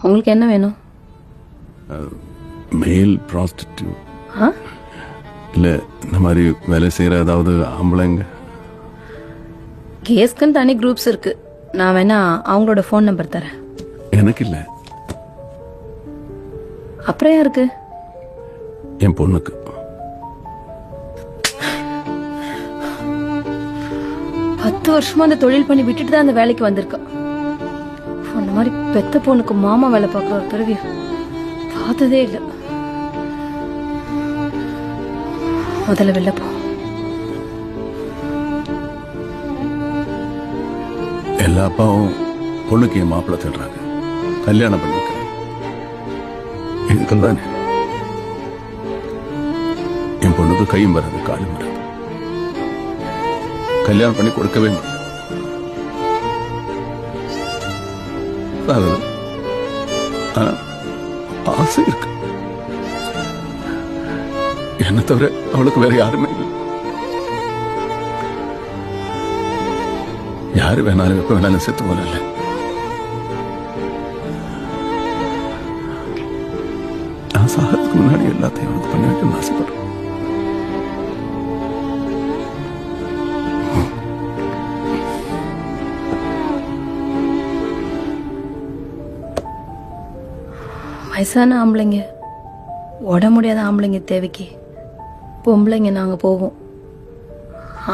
உங்களுக்கு என்ன வேணும்? மேல் ப்ராஸ்டிடியூட் ஆ? இல்லை இந்த மாதிரி வேலை செய்கிற ஏதாவது ஆம்பளைங்க. கேஸ்க்குன்னு தனி குரூப்ஸ் இருக்கு. நான் வேணா அவங்களோட ஃபோன் நம்பர் தரேன். எனக்கு இல்லை, அப்புறம் யாருக்கு? என் பொண்ணுக்கு. பத்து வருஷமா அந்த தொழில் பண்ணி விட்டுட்டு தான் அந்த வேலைக்கு வந்திருக்கேன். அந்த மாதிரி பெத்த பொண்ணுக்கு மாமா வேலை பார்க்குற ஒரு பிறவி பார்த்ததே இல்லை. முதல்ல வெளில போ. எல்லா அப்பாவும் பொண்ணுக்கு என் மாப்பிள்ளை தேடுறாங்க, கல்யாணம் பண்ணி வைக்கிறாங்க. இதுக்கும் தானே என் பொண்ணுக்கு கையும் வராது காலும் வராது, கல்யாணம் பண்ணி கொடுக்கவே மாட்டேன். ஆனா ஆசை இருக்கு. என்ன தவிர அவளுக்கு வேற யாருமே இல்லை. யாரு வேணாலும் எப்ப வேணாலும் செத்து போல. நான் சாகிறதுக்கு முன்னாடி எல்லாத்தையும் அவனுக்கு பண்ண வைக்கணும்னு ஆசைப்படுறேன். வயசான ஆம்பளைங்க, உட முடியாத ஆம்பளைங்க தேவைக்கு பொம்பளைங்க நாங்கள் போவோம்.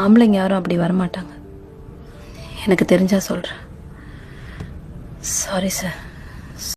ஆம்பளைங்க யாரும் அப்படி வரமாட்டாங்க. எனக்கு தெரிஞ்சா சொல்கிறேன். Sorry sir.